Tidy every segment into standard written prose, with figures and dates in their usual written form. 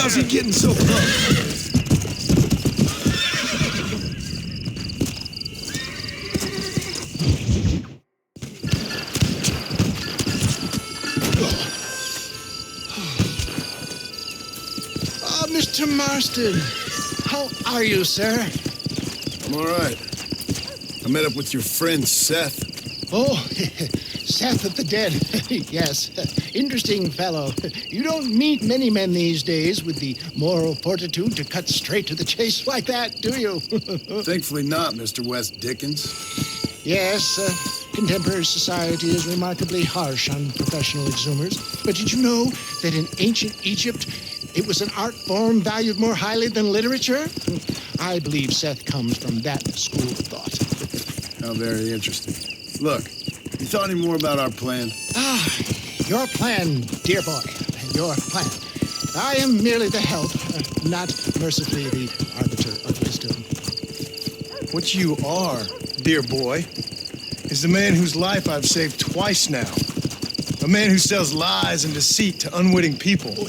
How's he getting so close? Mr. Marston, how are you, sir? I'm all right. I met up with your friend, Seth. Oh, Seth of the Dead. Yes, interesting fellow. You don't meet many men these days with the moral fortitude to cut straight to the chase like that, do you? Thankfully not, Mr. West Dickens. Yes, contemporary society is remarkably harsh on professional exhumers. But did you know that in ancient Egypt, it was an art form valued more highly than literature? I believe Seth comes from that school of thought. How very interesting. Look, you thought any more about our plan? Your plan, dear boy. Your plan. I am merely the help, not mercifully the arbiter of wisdom. What you are, dear boy, is the man whose life I've saved twice now. A man who sells lies and deceit to unwitting people.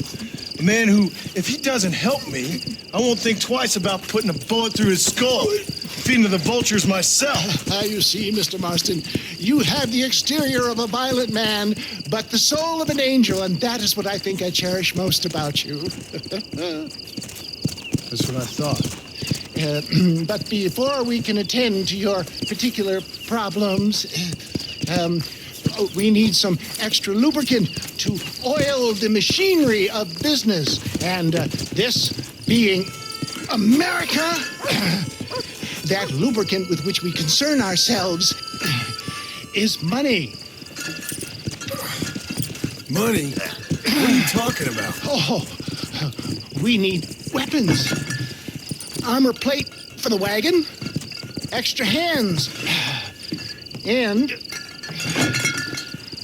A man who, if he doesn't help me, I won't think twice about putting a bullet through his skull, feeding to the vultures myself. You see, Mr. Marston, you have the exterior of a violent man, but the soul of an angel, and that is what I think I cherish most about you. That's what I thought. But before we can attend to your particular problems, we need some extra lubricant to oil the machinery of business. And this being America, that lubricant with which we concern ourselves is money. Money? What are you talking about? Oh, we need weapons. Armor plate for the wagon, extra hands, and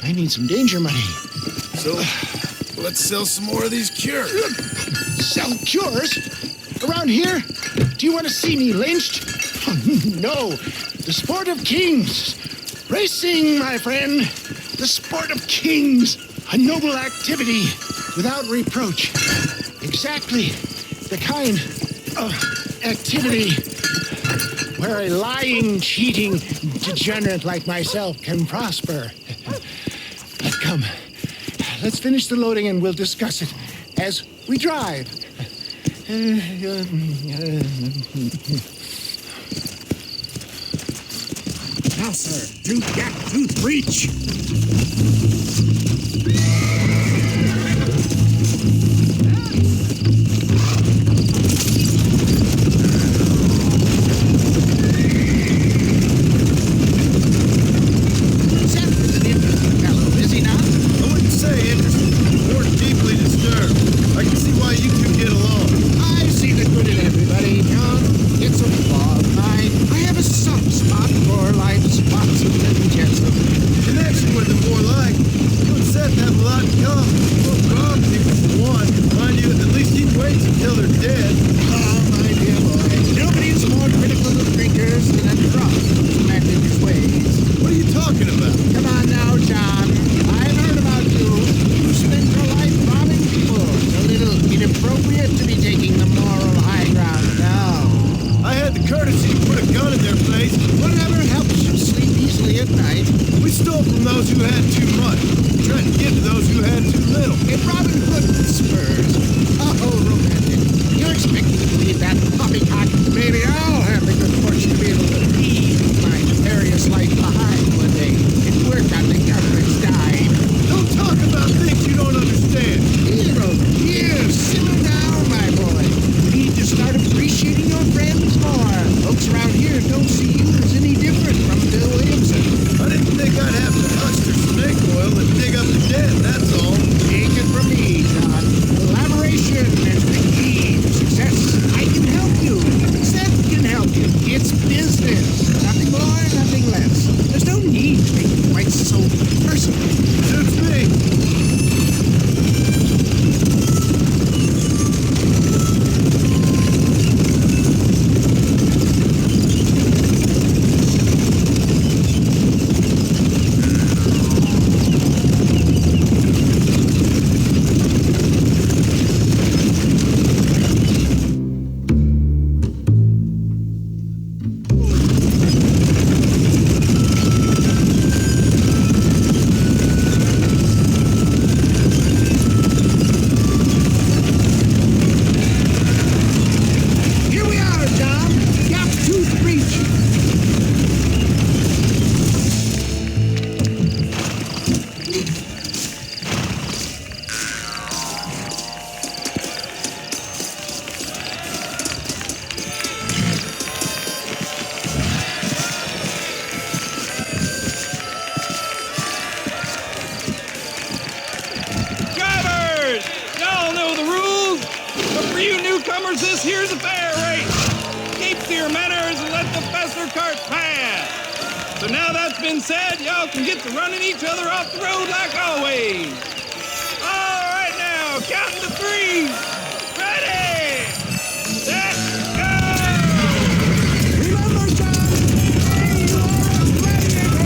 I need some danger money. So, let's sell some more of these cures. Sell cures? Around here? Do you want to see me lynched? No. The sport of kings. Racing, my friend. The sport of kings. A noble activity without reproach. Exactly the kind of activity where a lying, cheating degenerate like myself can prosper. But come, let's finish the loading and we'll discuss it as we drive. Now, sir, tooth gap, tooth breach. Maybe I'll have the good fortune to be able to appreciating your friends more. Folks around here don't see you as any different from Bill Williamson. I didn't think I'd have to husk for snake oil and dig up the dead, that's all. Take it from me, John. Collaboration is the key to success. I can help you. Seth can help you. It's business. Nothing more, nothing less. There's no need to make it quite so personal. Suits me. This here's a fair race. Keep to your manners and let the faster cart pass. So now that's been said, y'all can get to running each other off the road like always. All right now, counting to 3. Ready, set, go! Remember, John, you are a gladiator!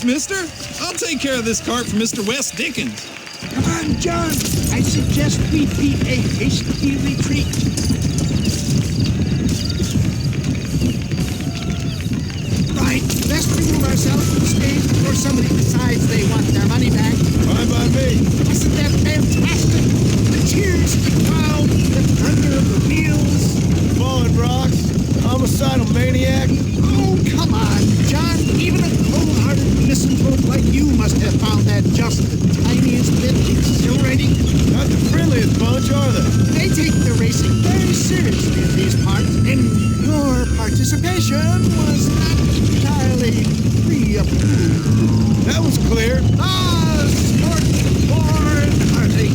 Mister. I'll take care of this cart for Mr. West Dickens. Come on, John. I suggest we beat a hasty retreat. Right, let's remove ourselves from the stage before somebody decides they want their money back. Fine by me. Isn't that fantastic? much are they? They take the racing very seriously in these parts, and your participation was not entirely free of food. That was clear. Sport born heartache,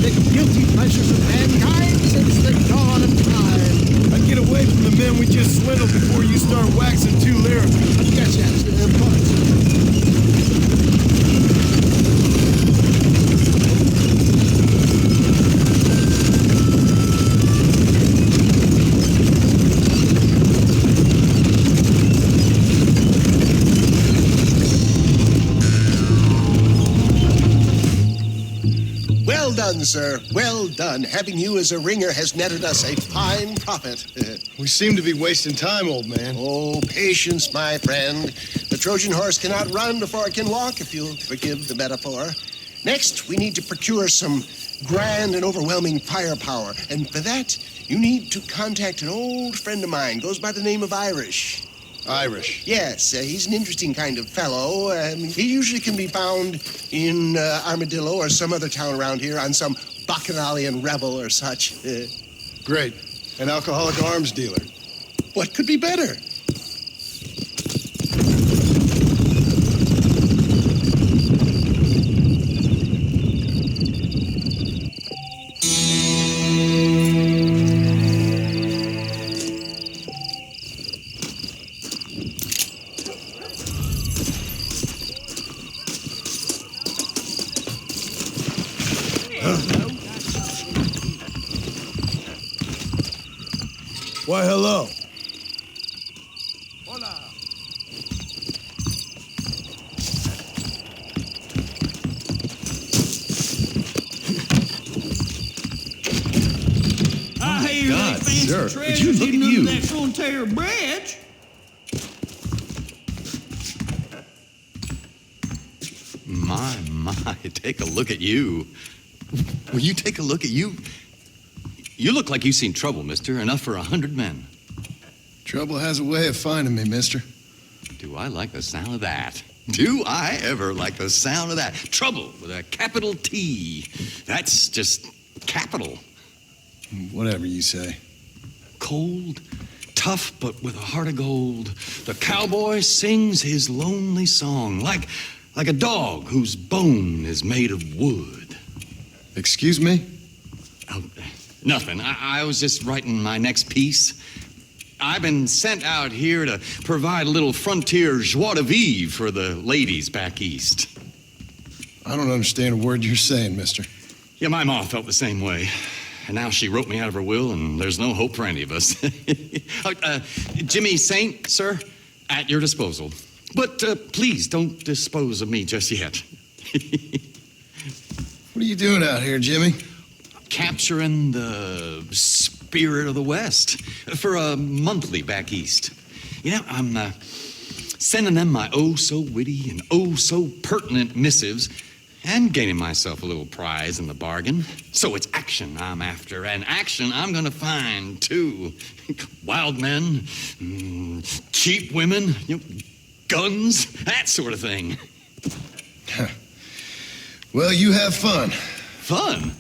the guilty pleasures of mankind since the dawn of time. I'd get away from the men we just swindled before you start waxing too lyrical. Yes, of course. Well done, sir. Well done. Having you as a ringer has netted us a fine profit. We seem to be wasting time, old man. Oh, patience, my friend. The Trojan horse cannot run before it can walk, if you'll forgive the metaphor. Next, we need to procure some grand and overwhelming firepower. And for that, you need to contact an old friend of mine. Goes by the name of Irish. Irish. Yes, he's an interesting kind of fellow. He usually can be found in Armadillo or some other town around here on some bacchanalian revel or such. Great. An alcoholic arms dealer. What could be better? Why, hello. I hear God, they fancy sir, would treasures you look hidden at under you? that frontier bridge. My, take a look at you. Will you take a look at you? You look like you've seen trouble, mister. Enough for 100 men. Trouble has a way of finding me, mister. Do I like the sound of that? Do I ever like the sound of that? Trouble with a capital T. That's just capital. Whatever you say. Cold, tough, but with a heart of gold. The cowboy sings his lonely song like a dog whose bone is made of wood. Excuse me? Oh, nothing. I was just writing my next piece. I've been sent out here to provide a little frontier joie de vivre for the ladies back east. I don't understand a word you're saying, mister. Yeah, my ma felt the same way. And now she wrote me out of her will, and there's no hope for any of us. Jimmy Saint, sir, at your disposal. But please don't dispose of me just yet. What are you doing out here, Jimmy? Capturing the spirit of the West for a monthly back east. You know, I'm sending them my oh-so-witty and oh-so-pertinent missives and gaining myself a little prize in the bargain. So it's action I'm after, and action I'm gonna find, too. Wild men, cheap women, guns, that sort of thing. Well, you have fun. Fun?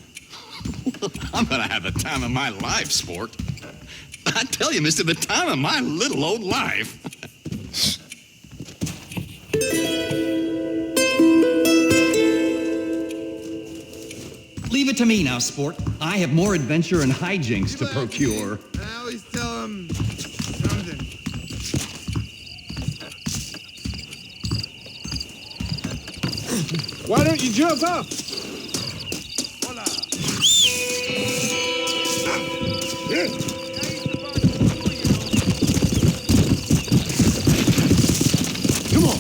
I'm gonna have the time of my life, sport. I tell you, mister, the time of my little old life. Leave it to me now, sport. I have more adventure and hijinks to procure. I always tell him something. Why don't you jump up? Hola. Come on.